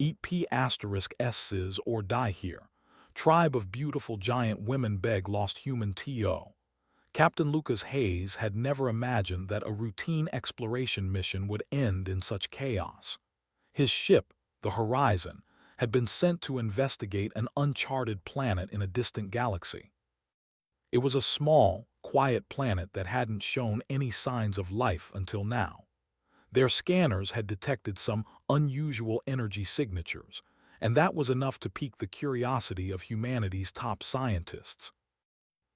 Epicscifies or die here. Tribe of beautiful giant women beg lost human to. Captain Lucas Hayes had never imagined that a routine exploration mission would end in such chaos. His ship, the Horizon, had been sent to investigate an uncharted planet in a distant galaxy. It was a small, quiet planet that hadn't shown any signs of life until now. Their scanners had detected some unusual energy signatures, and that was enough to pique the curiosity of humanity's top scientists.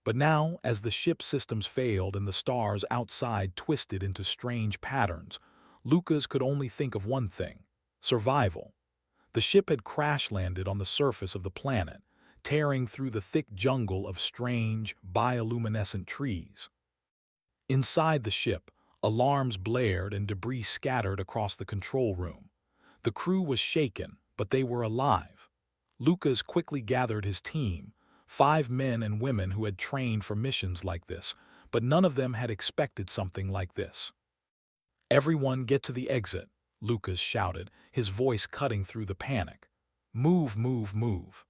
But now, as the ship's systems failed and the stars outside twisted into strange patterns, Lucas could only think of one thing: survival. The ship had crash-landed on the surface of the planet, tearing through the thick jungle of strange, bioluminescent trees. Inside the ship, alarms blared and debris scattered across the control room. The crew was shaken, but they were alive. Lucas quickly gathered his team, 5 men and women who had trained for missions like this, but none of them had expected something like this. "Everyone get to the exit," Lucas shouted, his voice cutting through the panic. "Move, move, move."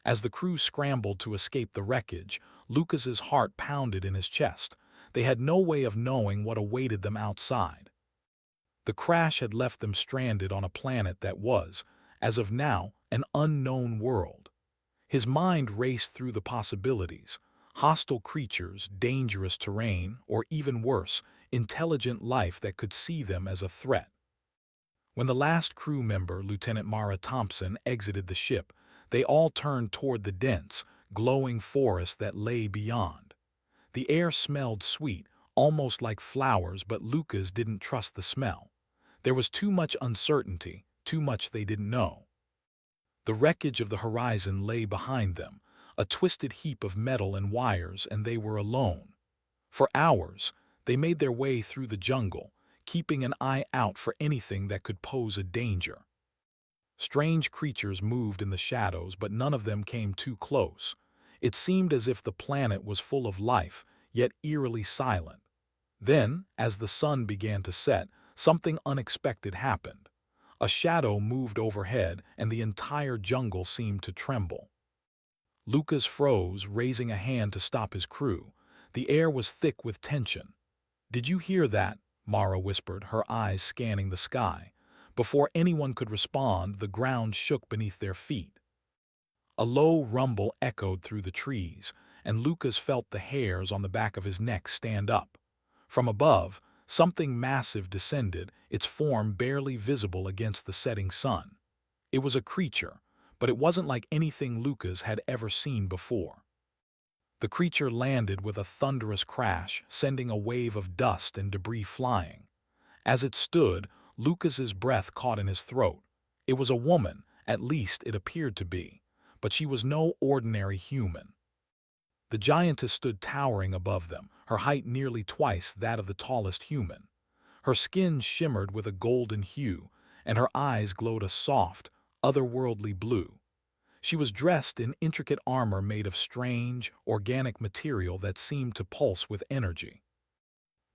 As the crew scrambled to escape the wreckage, Lucas's heart pounded in his chest. They had no way of knowing what awaited them outside. The crash had left them stranded on a planet that was, as of now, an unknown world. His mind raced through the possibilities: hostile creatures, dangerous terrain, or even worse, intelligent life that could see them as a threat. When the last crew member, Lieutenant Mara Thompson, exited the ship, they all turned toward the dense, glowing forest that lay beyond. The air smelled sweet, almost like flowers, but Lucas didn't trust the smell. There was too much uncertainty, too much they didn't know. The wreckage of the Horizon lay behind them, a twisted heap of metal and wires, and they were alone. For hours, they made their way through the jungle, keeping an eye out for anything that could pose a danger. Strange creatures moved in the shadows, but none of them came too close. It seemed as if the planet was full of life, yet eerily silent. Then, as the sun began to set, something unexpected happened. A shadow moved overhead, and the entire jungle seemed to tremble. Lucas froze, raising a hand to stop his crew. The air was thick with tension. "Did you hear that?" Mara whispered, her eyes scanning the sky. Before anyone could respond, the ground shook beneath their feet. A low rumble echoed through the trees, and Lucas felt the hairs on the back of his neck stand up. From above, something massive descended, its form barely visible against the setting sun. It was a creature, but it wasn't like anything Lucas had ever seen before. The creature landed with a thunderous crash, sending a wave of dust and debris flying. As it stood, Lucas's breath caught in his throat. It was a woman, at least it appeared to be, but she was no ordinary human. The giantess stood towering above them, her height nearly twice that of the tallest human. Her skin shimmered with a golden hue, and her eyes glowed a soft, otherworldly blue. She was dressed in intricate armor made of strange, organic material that seemed to pulse with energy.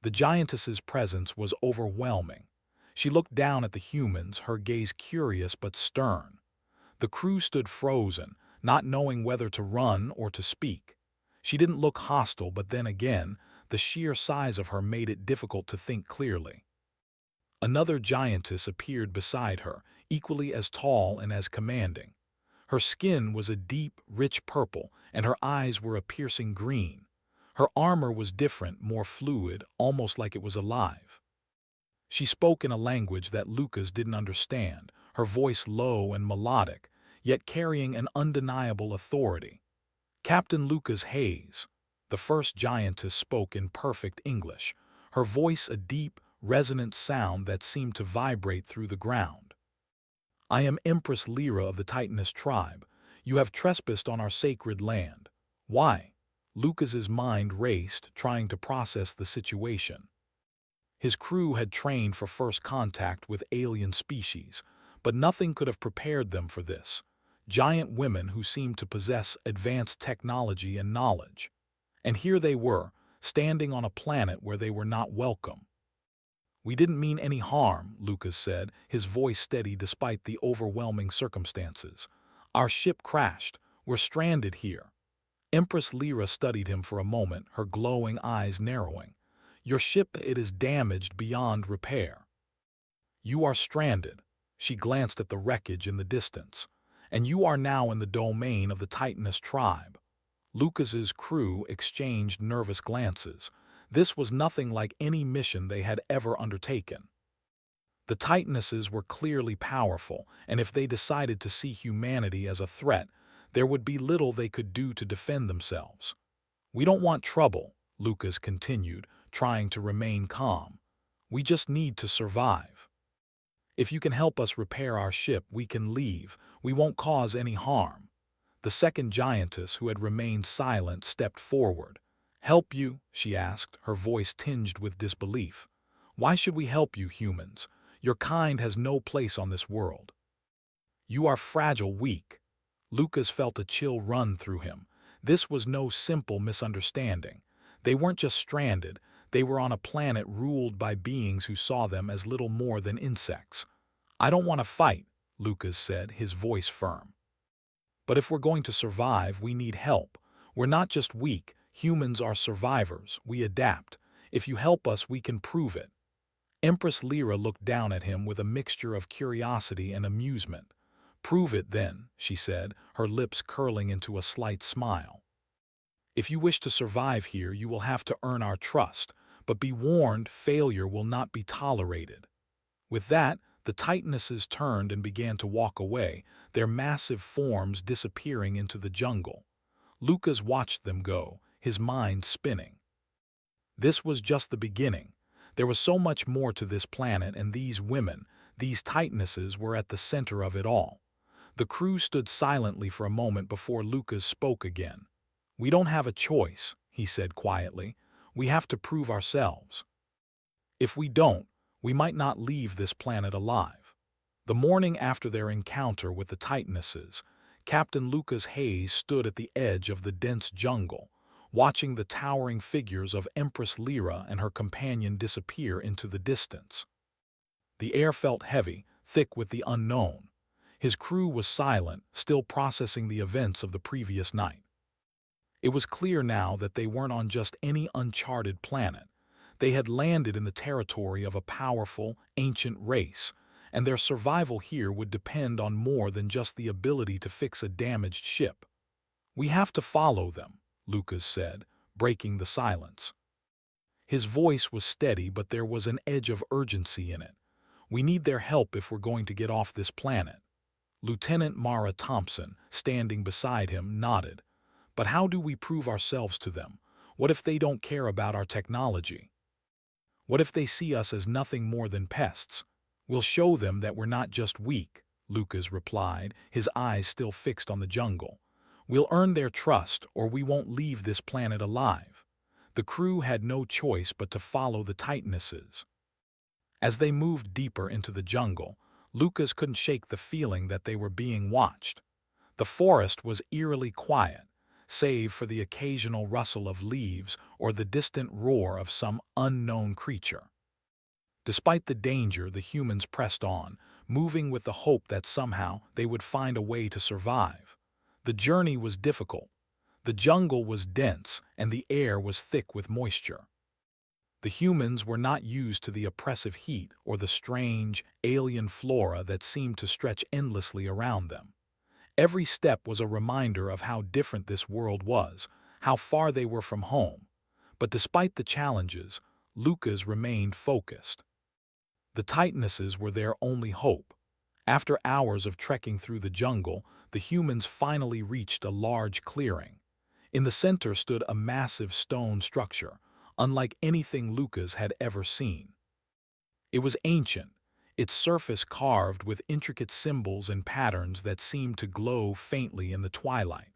The giantess's presence was overwhelming. She looked down at the humans, her gaze curious but stern. The crew stood frozen, not knowing whether to run or to speak. She didn't look hostile, but then again, the sheer size of her made it difficult to think clearly. Another giantess appeared beside her, equally as tall and as commanding. Her skin was a deep, rich purple, and her eyes were a piercing green. Her armor was different, more fluid, almost like it was alive. She spoke in a language that Lucas didn't understand, her voice low and melodic, yet carrying an undeniable authority. "Captain Lucas Hayes." The first giantess spoke in perfect English, her voice a deep, resonant sound that seemed to vibrate through the ground. "I am Empress Lyra of the Titaness tribe. You have trespassed on our sacred land. Why?" Lucas's mind raced, trying to process the situation. His crew had trained for first contact with alien species, but nothing could have prepared them for this. Giant women who seemed to possess advanced technology and knowledge. And here they were, standing on a planet where they were not welcome. "We didn't mean any harm," Lucas said, his voice steady despite the overwhelming circumstances. "Our ship crashed. We're stranded here." Empress Lyra studied him for a moment, her glowing eyes narrowing. "Your ship, it is damaged beyond repair. You are stranded." She glanced at the wreckage in the distance. "And you are now in the domain of the Titaness tribe." Lucas's crew exchanged nervous glances. This was nothing like any mission they had ever undertaken. The Titanesses were clearly powerful, and if they decided to see humanity as a threat, there would be little they could do to defend themselves. "We don't want trouble," Lucas continued, trying to remain calm. "We just need to survive. If you can help us repair our ship, we can leave. We won't cause any harm." The second giantess, who had remained silent, stepped forward. "Help you?" she asked, her voice tinged with disbelief. "Why should we help you, humans? Your kind has no place on this world. You are fragile, weak." Lucas felt a chill run through him. This was no simple misunderstanding. They weren't just stranded, they were on a planet ruled by beings who saw them as little more than insects. "I don't want to fight," Lucas said, his voice firm. "But if we're going to survive, we need help. We're not just weak, humans are survivors, we adapt. If you help us, we can prove it." Empress Lyra looked down at him with a mixture of curiosity and amusement. "Prove it then," she said, her lips curling into a slight smile. "If you wish to survive here, you will have to earn our trust, but be warned, failure will not be tolerated." With that, the Titanesses turned and began to walk away, their massive forms disappearing into the jungle. Lucas watched them go, his mind spinning. This was just the beginning. There was so much more to this planet, and these women, these Titanesses, were at the center of it all. The crew stood silently for a moment before Lucas spoke again. "We don't have a choice," he said quietly. "We have to prove ourselves. If we don't, we might not leave this planet alive." The morning after their encounter with the Titanesses, Captain Lucas Hayes stood at the edge of the dense jungle, watching the towering figures of Empress Lyra and her companion disappear into the distance. The air felt heavy, thick with the unknown. His crew was silent, still processing the events of the previous night. It was clear now that they weren't on just any uncharted planet. They had landed in the territory of a powerful, ancient race, and their survival here would depend on more than just the ability to fix a damaged ship. "We have to follow them," Lucas said, breaking the silence. His voice was steady, but there was an edge of urgency in it. "We need their help if we're going to get off this planet." Lieutenant Mara Thompson, standing beside him, nodded. "But how do we prove ourselves to them? What if they don't care about our technology? What if they see us as nothing more than pests?" "We'll show them that we're not just weak," Lucas replied, his eyes still fixed on the jungle. "We'll earn their trust, or we won't leave this planet alive." The crew had no choice but to follow the Titanesses. As they moved deeper into the jungle, Lucas couldn't shake the feeling that they were being watched. The forest was eerily quiet, save for the occasional rustle of leaves or the distant roar of some unknown creature. Despite the danger, the humans pressed on, moving with the hope that somehow they would find a way to survive. The journey was difficult. The jungle was dense, and the air was thick with moisture. The humans were not used to the oppressive heat or the strange, alien flora that seemed to stretch endlessly around them. Every step was a reminder of how different this world was, how far they were from home. But despite the challenges, Lucas remained focused. The Titanesses were their only hope. After hours of trekking through the jungle, the humans finally reached a large clearing. In the center stood a massive stone structure, unlike anything Lucas had ever seen. It was ancient, its surface carved with intricate symbols and patterns that seemed to glow faintly in the twilight.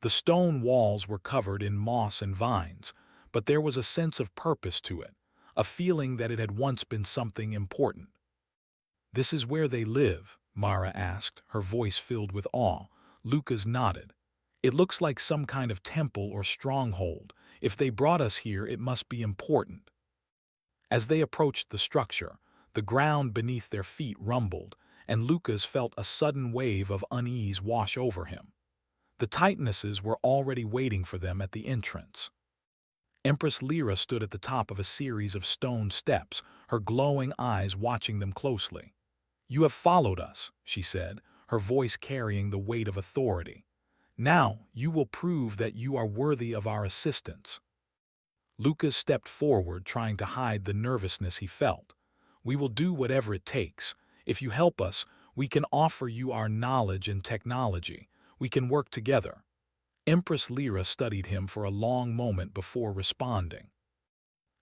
The stone walls were covered in moss and vines, but there was a sense of purpose to it, a feeling that it had once been something important. "This is where they live?" Mara asked, her voice filled with awe. Lucas nodded. "It looks like some kind of temple or stronghold. If they brought us here, it must be important." As they approached the structure, the ground beneath their feet rumbled, and Lucas felt a sudden wave of unease wash over him. The Titanesses were already waiting for them at the entrance. Empress Lyra stood at the top of a series of stone steps, her glowing eyes watching them closely. "You have followed us," she said, her voice carrying the weight of authority. "Now you will prove that you are worthy of our assistance." Lucas stepped forward, trying to hide the nervousness he felt. "We will do whatever it takes. If you help us, we can offer you our knowledge and technology. We can work together." Empress Lyra studied him for a long moment before responding.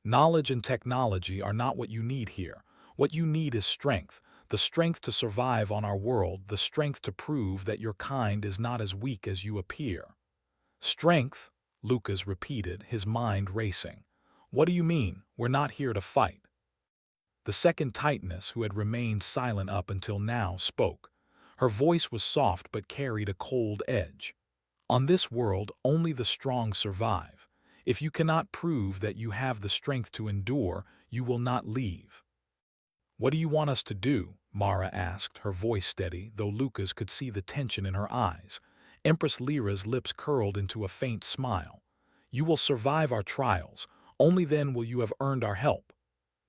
"Knowledge and technology are not what you need here. What you need is strength, the strength to survive on our world, the strength to prove that your kind is not as weak as you appear." "Strength?" Lucas repeated, his mind racing. "What do you mean? We're not here to fight." The second Titaness, who had remained silent up until now, spoke. Her voice was soft but carried a cold edge. "On this world, only the strong survive. If you cannot prove that you have the strength to endure, you will not leave." "What do you want us to do?" Mara asked, her voice steady, though Lucas could see the tension in her eyes. Empress Lyra's lips curled into a faint smile. "You will survive our trials. Only then will you have earned our help."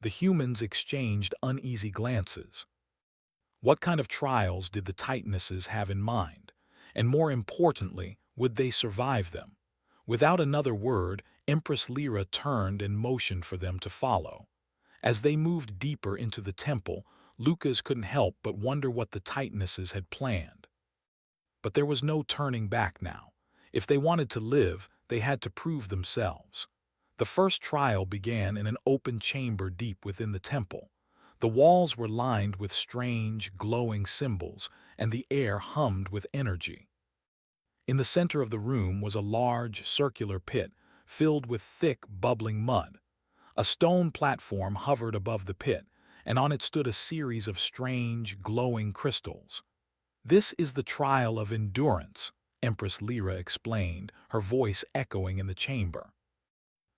The humans exchanged uneasy glances. What kind of trials did the Titanesses have in mind? And more importantly, would they survive them? Without another word, Empress Lyra turned and motioned for them to follow. As they moved deeper into the temple, Lucas couldn't help but wonder what the Titanesses had planned. But there was no turning back now. If they wanted to live, they had to prove themselves. The first trial began in an open chamber deep within the temple. The walls were lined with strange, glowing symbols, and the air hummed with energy. In the center of the room was a large, circular pit filled with thick, bubbling mud. A stone platform hovered above the pit, and on it stood a series of strange, glowing crystals. "This is the trial of endurance," Empress Lyra explained, her voice echoing in the chamber.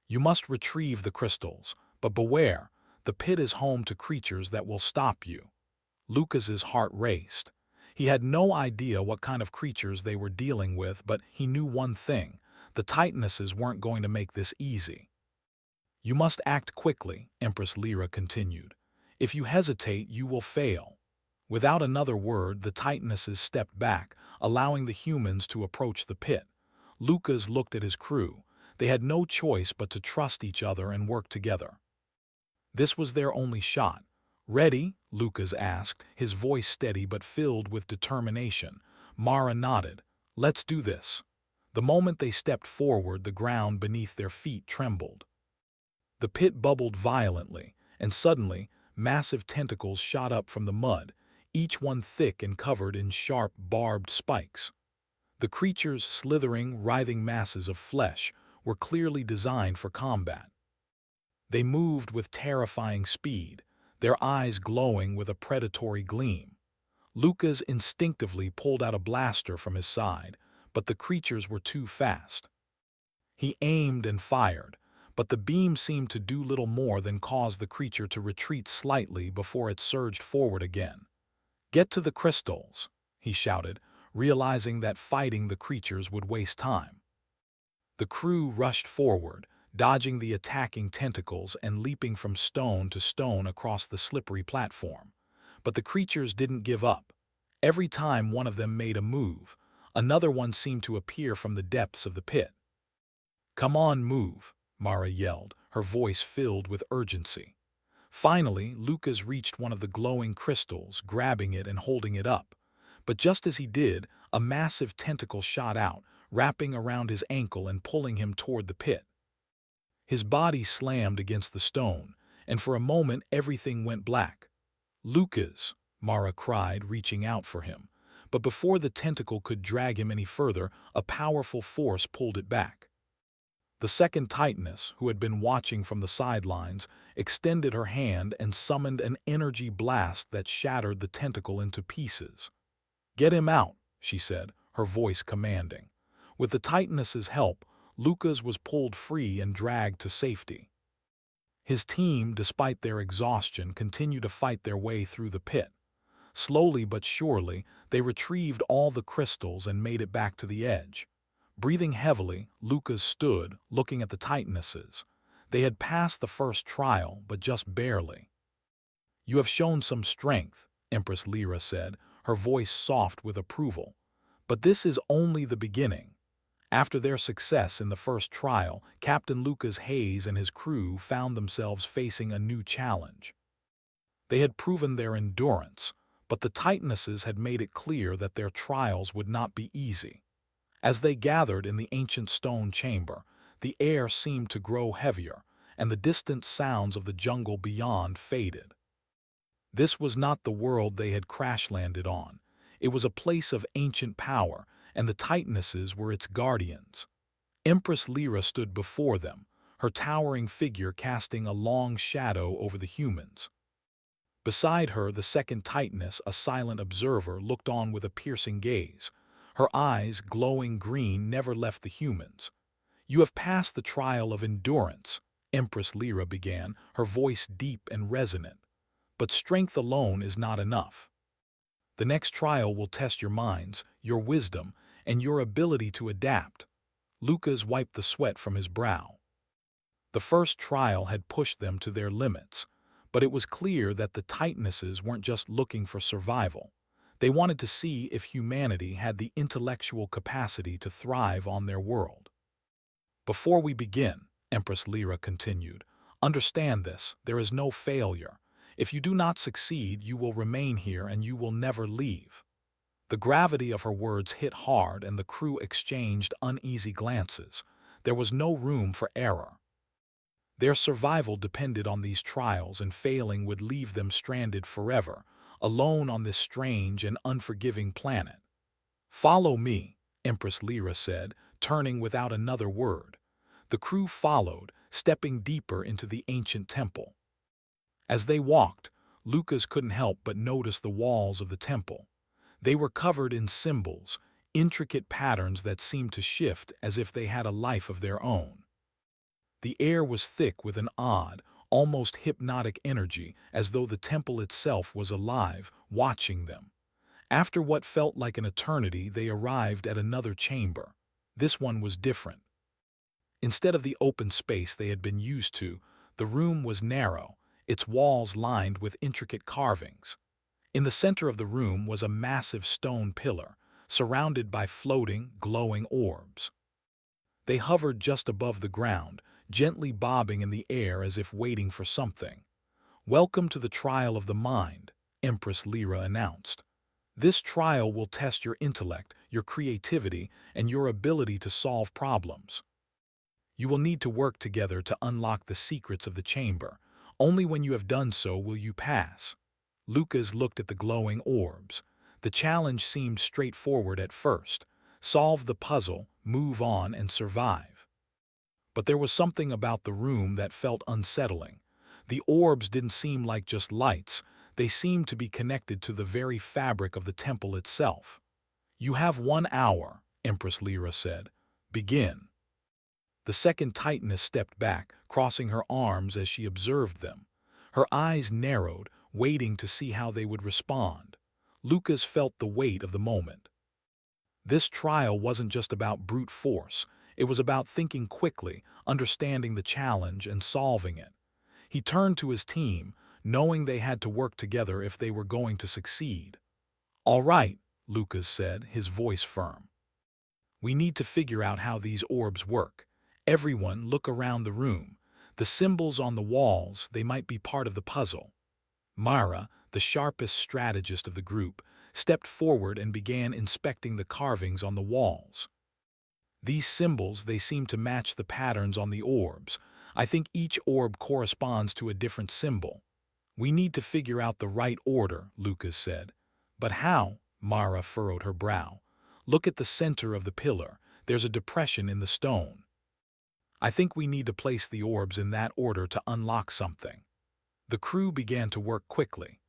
"You must retrieve the crystals, but beware, the pit is home to creatures that will stop you." Lucas's heart raced. He had no idea what kind of creatures they were dealing with, but he knew one thing: the Titanesses weren't going to make this easy. "You must act quickly," Empress Lyra continued. "If you hesitate, you will fail." Without another word, the Titanesses stepped back, allowing the humans to approach the pit. Lucas looked at his crew. They had no choice but to trust each other and work together. This was their only shot. "Ready?" Lucas asked, his voice steady but filled with determination. Mara nodded. "Let's do this." The moment they stepped forward, the ground beneath their feet trembled. The pit bubbled violently, and suddenly, massive tentacles shot up from the mud, each one thick and covered in sharp, barbed spikes. The creatures' slithering, writhing masses of flesh were clearly designed for combat. They moved with terrifying speed, their eyes glowing with a predatory gleam. Lucas instinctively pulled out a blaster from his side, but the creatures were too fast. He aimed and fired, but the beam seemed to do little more than cause the creature to retreat slightly before it surged forward again. "Get to the crystals," he shouted, realizing that fighting the creatures would waste time. The crew rushed forward, dodging the attacking tentacles and leaping from stone to stone across the slippery platform. But the creatures didn't give up. Every time one of them made a move, another one seemed to appear from the depths of the pit. "Come on, move," Mara yelled, her voice filled with urgency. Finally, Lucas reached one of the glowing crystals, grabbing it and holding it up. But just as he did, a massive tentacle shot out, wrapping around his ankle and pulling him toward the pit. His body slammed against the stone, and for a moment everything went black. "Lucas!" Mara cried, reaching out for him. But before the tentacle could drag him any further, a powerful force pulled it back. The second Titaness, who had been watching from the sidelines, extended her hand and summoned an energy blast that shattered the tentacle into pieces. "Get him out," she said, her voice commanding. With the Titaness's help, Lucas was pulled free and dragged to safety. His team, despite their exhaustion, continued to fight their way through the pit. Slowly but surely, they retrieved all the crystals and made it back to the edge. Breathing heavily, Lucas stood, looking at the Titanesses. They had passed the first trial, but just barely. "You have shown some strength," Empress Lyra said, her voice soft with approval. "But this is only the beginning." After their success in the first trial, Captain Lucas Hayes and his crew found themselves facing a new challenge. They had proven their endurance, but the Titanesses had made it clear that their trials would not be easy. As they gathered in the ancient stone chamber, the air seemed to grow heavier, and the distant sounds of the jungle beyond faded. This was not the world they had crash-landed on. It was a place of ancient power, and the Titanesses were its guardians. Empress Lyra stood before them, her towering figure casting a long shadow over the humans. Beside her, the second Titaness, a silent observer, looked on with a piercing gaze. Her eyes, glowing green, never left the humans. "You have passed the trial of endurance," Empress Lyra began, her voice deep and resonant. "But strength alone is not enough. The next trial will test your minds, your wisdom, and your ability to adapt." Lucas wiped the sweat from his brow. The first trial had pushed them to their limits, but it was clear that the Titanesses weren't just looking for survival. They wanted to see if humanity had the intellectual capacity to thrive on their world. "Before we begin," Empress Lyra continued, "understand this: there is no failure. If you do not succeed, you will remain here and you will never leave." The gravity of her words hit hard, and the crew exchanged uneasy glances. There was no room for error. Their survival depended on these trials, and failing would leave them stranded forever, alone on this strange and unforgiving planet. "Follow me," Empress Lyra said, turning without another word. The crew followed, stepping deeper into the ancient temple. As they walked, Lucas couldn't help but notice the walls of the temple. They were covered in symbols, intricate patterns that seemed to shift as if they had a life of their own. The air was thick with an odd, almost hypnotic energy, as though the temple itself was alive, watching them. After what felt like an eternity, they arrived at another chamber. This one was different. Instead of the open space they had been used to, the room was narrow, its walls lined with intricate carvings. In the center of the room was a massive stone pillar, surrounded by floating, glowing orbs. They hovered just above the ground, gently bobbing in the air as if waiting for something. "Welcome to the trial of the mind," Empress Lyra announced. "This trial will test your intellect, your creativity, and your ability to solve problems. You will need to work together to unlock the secrets of the chamber. Only when you have done so will you pass." Lucas looked at the glowing orbs. The challenge seemed straightforward at first: solve the puzzle, move on, and survive. But there was something about the room that felt unsettling. The orbs didn't seem like just lights. They seemed to be connected to the very fabric of the temple itself. "You have 1 hour," Empress Lyra said. "Begin." The second Titaness stepped back, crossing her arms as she observed them. Her eyes narrowed, waiting to see how they would respond. Lucas felt the weight of the moment. This trial wasn't just about brute force. It was about thinking quickly, understanding the challenge, and solving it. He turned to his team, knowing they had to work together if they were going to succeed. "All right," Lucas said, his voice firm. "We need to figure out how these orbs work. Everyone, look around the room. The symbols on the walls, they might be part of the puzzle." Mara, the sharpest strategist of the group, stepped forward and began inspecting the carvings on the walls. "These symbols, they seem to match the patterns on the orbs. I think each orb corresponds to a different symbol." "We need to figure out the right order," Lucas said. "But how?" Mara furrowed her brow. "Look at the center of the pillar. There's a depression in the stone. I think we need to place the orbs in that order to unlock something." The crew began to work quickly.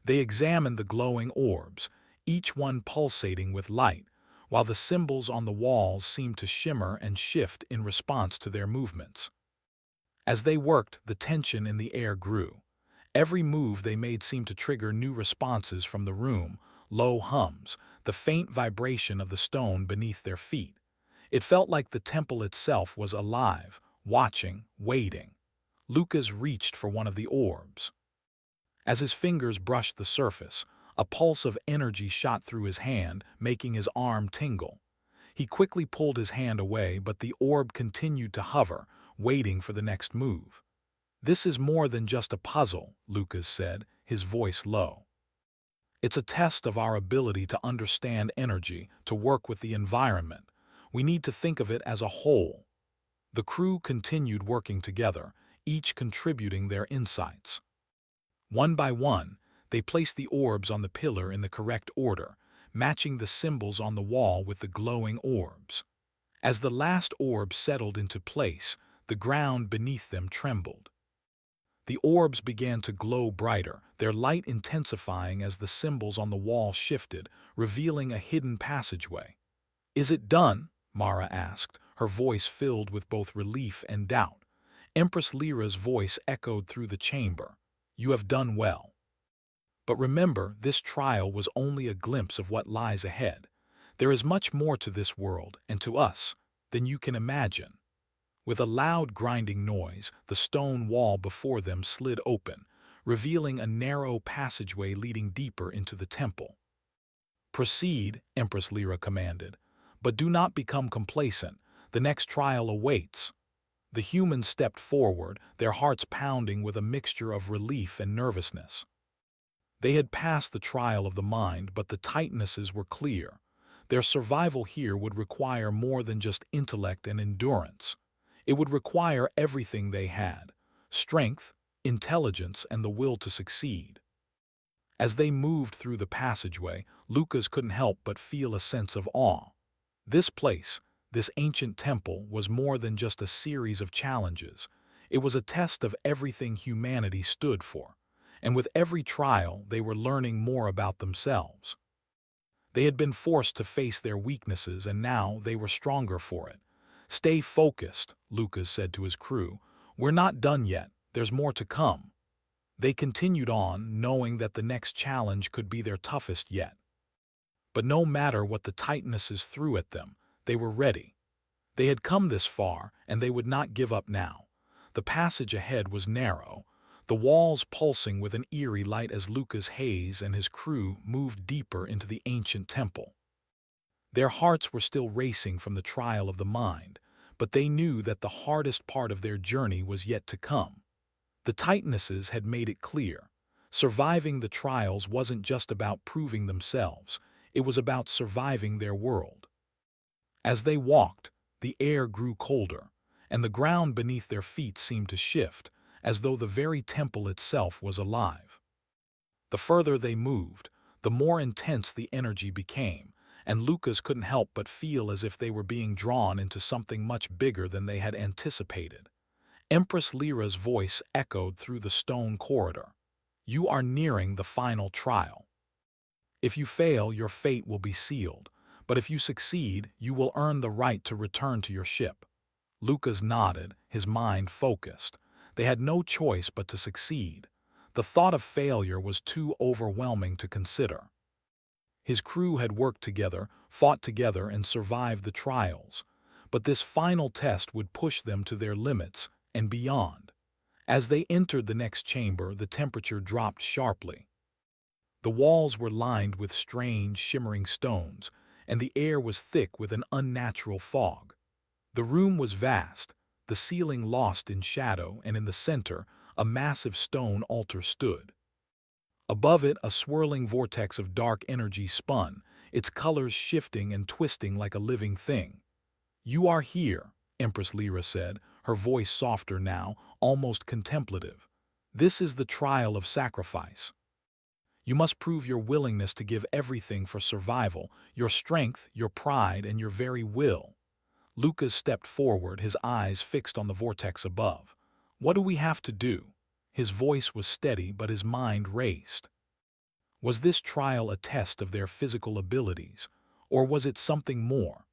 They examined the glowing orbs, each one pulsating with light, while the symbols on the walls seemed to shimmer and shift in response to their movements. As they worked, the tension in the air grew. Every move they made seemed to trigger new responses from the room, low hums, the faint vibration of the stone beneath their feet. It felt like the temple itself was alive, watching, waiting. Lucas reached for one of the orbs. As his fingers brushed the surface, a pulse of energy shot through his hand, making his arm tingle. He quickly pulled his hand away, but the orb continued to hover, waiting for the next move. "This is more than just a puzzle," Lucas said, his voice low. "It's a test of our ability to understand energy, to work with the environment. We need to think of it as a whole." The crew continued working together, each contributing their insights. One by one, they placed the orbs on the pillar in the correct order, matching the symbols on the wall with the glowing orbs. As the last orb settled into place, the ground beneath them trembled. The orbs began to glow brighter, their light intensifying as the symbols on the wall shifted, revealing a hidden passageway. "Is it done?" Mara asked, her voice filled with both relief and doubt. Empress Lyra's voice echoed through the chamber. "You have done well. But remember, this trial was only a glimpse of what lies ahead. There is much more to this world, and to us, than you can imagine." With a loud grinding noise, the stone wall before them slid open, revealing a narrow passageway leading deeper into the temple. "Proceed," Empress Lyra commanded, "but do not become complacent. The next trial awaits." The humans stepped forward, their hearts pounding with a mixture of relief and nervousness. They had passed the trial of the mind, but the tightnesses were clear. Their survival here would require more than just intellect and endurance. It would require everything they had: strength, intelligence, and the will to succeed. As they moved through the passageway, Lucas couldn't help but feel a sense of awe. This place, this ancient temple, was more than just a series of challenges. It was a test of everything humanity stood for, and with every trial they were learning more about themselves. They had been forced to face their weaknesses, and now they were stronger for it. "Stay focused," Lucas said to his crew. "We're not done yet. There's more to come." They continued on, knowing that the next challenge could be their toughest yet. But no matter what the tightnesses threw at them, they were ready. They had come this far, and they would not give up now. The passage ahead was narrow, the walls pulsing with an eerie light as Lucas Hayes and his crew moved deeper into the ancient temple. Their hearts were still racing from the trial of the mind, but they knew that the hardest part of their journey was yet to come. The tightnesses had made it clear. Surviving the trials wasn't just about proving themselves, it was about surviving their world. As they walked, the air grew colder, and the ground beneath their feet seemed to shift, as though the very temple itself was alive. The further they moved, the more intense the energy became, and Lucas couldn't help but feel as if they were being drawn into something much bigger than they had anticipated. Empress Lyra's voice echoed through the stone corridor. "You are nearing the final trial. If you fail, your fate will be sealed, but if you succeed, you will earn the right to return to your ship." Lucas nodded, his mind focused. They had no choice but to succeed. The thought of failure was too overwhelming to consider. His crew had worked together, fought together, and survived the trials. But this final test would push them to their limits and beyond. As they entered the next chamber, the temperature dropped sharply. The walls were lined with strange, shimmering stones, and the air was thick with an unnatural fog. The room was vast, the ceiling lost in shadow, and in the center, a massive stone altar stood. Above it, a swirling vortex of dark energy spun, its colors shifting and twisting like a living thing. "You are here," Empress Lyra said, her voice softer now, almost contemplative. "This is the trial of sacrifice. You must prove your willingness to give everything for survival, your strength, your pride, and your very will." Lucas stepped forward, his eyes fixed on the vortex above. "What do we have to do?" His voice was steady, but his mind raced. Was this trial a test of their physical abilities, or was it something more?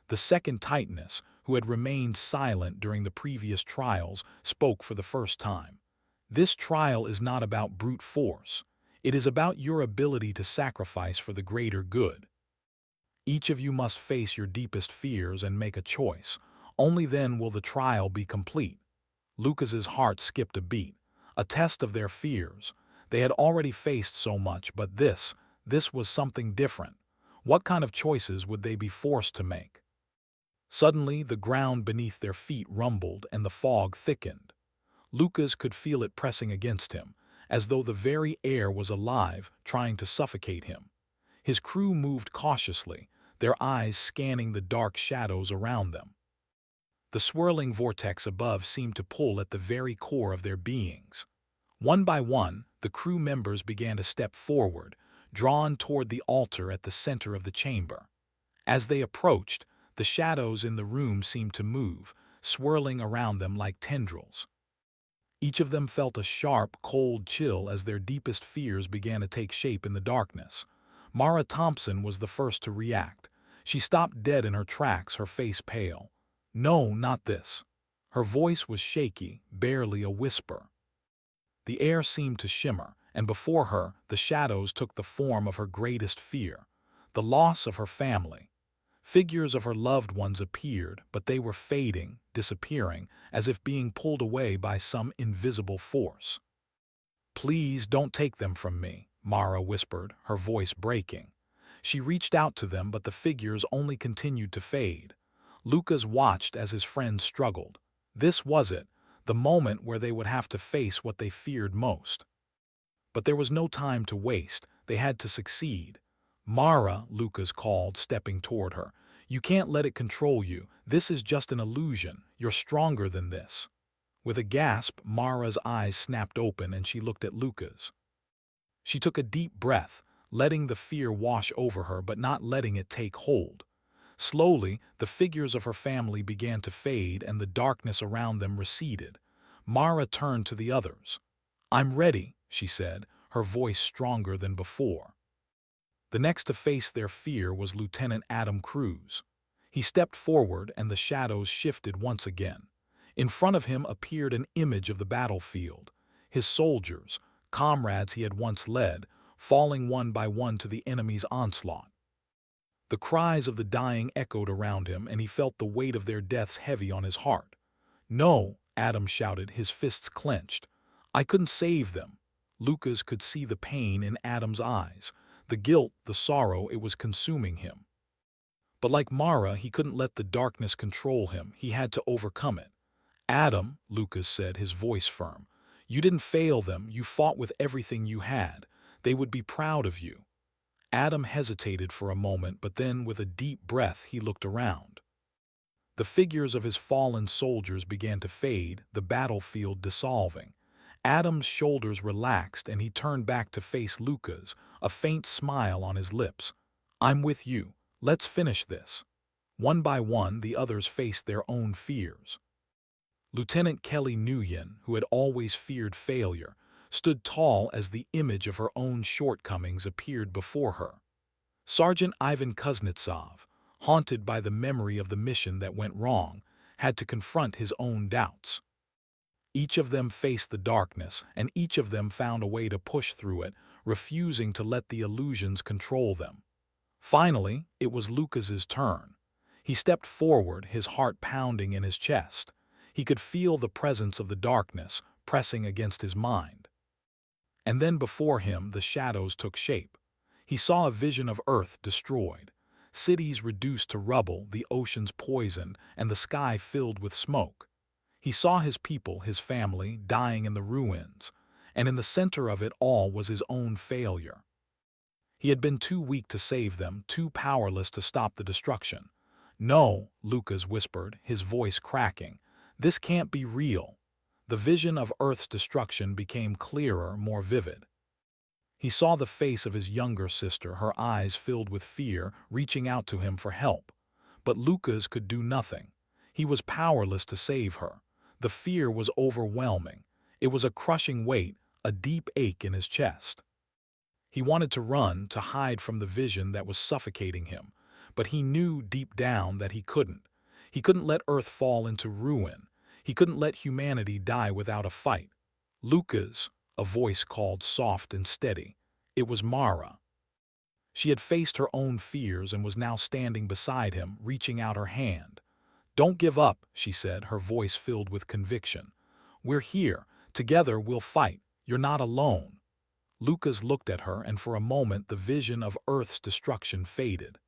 The second tightness, who had remained silent during the previous trials, spoke for the first time. This trial is not about brute force. It is about your ability to sacrifice for the greater good. Each of you must face your deepest fears and make a choice. Only then will the trial be complete. Lucas's heart skipped a beat. A test of their fears. They had already faced so much, but this was something different. What kind of choices would they be forced to make? Suddenly, the ground beneath their feet rumbled and the fog thickened. Lucas could feel it pressing against him, as though the very air was alive, trying to suffocate him. His crew moved cautiously, their eyes scanning the dark shadows around them. The swirling vortex above seemed to pull at the very core of their beings. One by one, the crew members began to step forward, drawn toward the altar at the center of the chamber. As they approached, the shadows in the room seemed to move, swirling around them like tendrils. Each of them felt a sharp, cold chill as their deepest fears began to take shape in the darkness. Mara Thompson was the first to react. She stopped dead in her tracks, her face pale. No, not this. Her voice was shaky, barely a whisper. The air seemed to shimmer, and before her, the shadows took the form of her greatest fear, the loss of her family. Figures of her loved ones appeared, but they were fading, disappearing, as if being pulled away by some invisible force. "Please don't take them from me," Mara whispered, her voice breaking. She reached out to them, but the figures only continued to fade. Lucas watched as his friends struggled. This was it, the moment where they would have to face what they feared most. But there was no time to waste. They had to succeed. "Mara," Lucas called, stepping toward her. "You can't let it control you. This is just an illusion. You're stronger than this." With a gasp, Mara's eyes snapped open and she looked at Lucas. She took a deep breath, letting the fear wash over her but not letting it take hold. Slowly, the figures of her family began to fade and the darkness around them receded. Mara turned to the others. "I'm ready," she said, her voice stronger than before. The next to face their fear was Lieutenant Adam Cruz. He stepped forward and the shadows shifted once again. In front of him appeared an image of the battlefield. His soldiers, comrades he had once led, falling one by one to the enemy's onslaught. The cries of the dying echoed around him and he felt the weight of their deaths heavy on his heart. "No," Adam shouted, his fists clenched. "I couldn't save them." Lucas could see the pain in Adam's eyes. The guilt, the sorrow, it was consuming him. But like Mara, he couldn't let the darkness control him. He had to overcome it. "Adam," Lucas said, his voice firm, "you didn't fail them. You fought with everything you had. They would be proud of you." Adam hesitated for a moment, but then, with a deep breath, he looked around. The figures of his fallen soldiers began to fade, the battlefield dissolving. Adam's shoulders relaxed and he turned back to face Lucas, a faint smile on his lips. "I'm with you. Let's finish this." One by one, the others faced their own fears. Lieutenant Kelly Nguyen, who had always feared failure, stood tall as the image of her own shortcomings appeared before her. Sergeant Ivan Kuznetsov, haunted by the memory of the mission that went wrong, had to confront his own doubts. Each of them faced the darkness, and each of them found a way to push through it, refusing to let the illusions control them. Finally, it was Lucas's turn. He stepped forward, his heart pounding in his chest. He could feel the presence of the darkness pressing against his mind. And then before him, the shadows took shape. He saw a vision of Earth destroyed, cities reduced to rubble, the oceans poisoned, and the sky filled with smoke. He saw his people, his family, dying in the ruins, and in the center of it all was his own failure. He had been too weak to save them, too powerless to stop the destruction. "No," Lucas whispered, his voice cracking. "This can't be real." The vision of Earth's destruction became clearer, more vivid. He saw the face of his younger sister, her eyes filled with fear, reaching out to him for help. But Lucas could do nothing. He was powerless to save her. The fear was overwhelming. It was a crushing weight, a deep ache in his chest. He wanted to run, to hide from the vision that was suffocating him, but he knew deep down that he couldn't. He couldn't let Earth fall into ruin. He couldn't let humanity die without a fight. Lucas, a voice called soft and steady. It was Mara. She had faced her own fears and was now standing beside him, reaching out her hand. "Don't give up," she said, her voice filled with conviction. "We're here. Together we'll fight. You're not alone." Lucas looked at her, and for a moment the vision of Earth's destruction faded.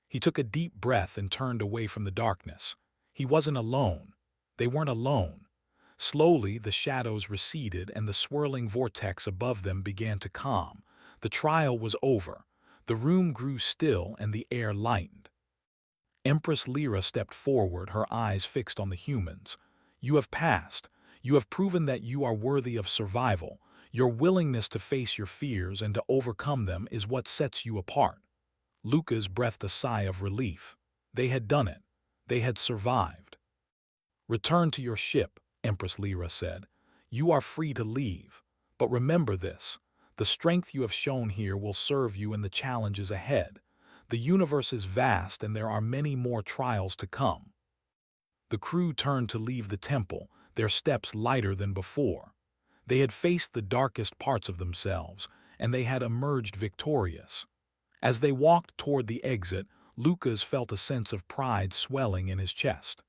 He took a deep breath and turned away from the darkness. He wasn't alone. They weren't alone. Slowly, the shadows receded and the swirling vortex above them began to calm. The trial was over. The room grew still and the air lightened. Empress Lyra stepped forward, her eyes fixed on the humans. "You have passed. You have proven that you are worthy of survival. Your willingness to face your fears and to overcome them is what sets you apart." Lucas breathed a sigh of relief. They had done it. They had survived. "Return to your ship," Empress Lyra said. "You are free to leave. But remember this. The strength you have shown here will serve you in the challenges ahead. The universe is vast and there are many more trials to come." The crew turned to leave the temple, their steps lighter than before. They had faced the darkest parts of themselves, and they had emerged victorious. As they walked toward the exit, Lucas felt a sense of pride swelling in his chest.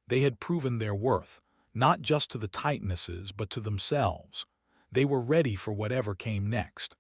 They had proven their worth, not just to the Titanesses but to themselves. They were ready for whatever came next.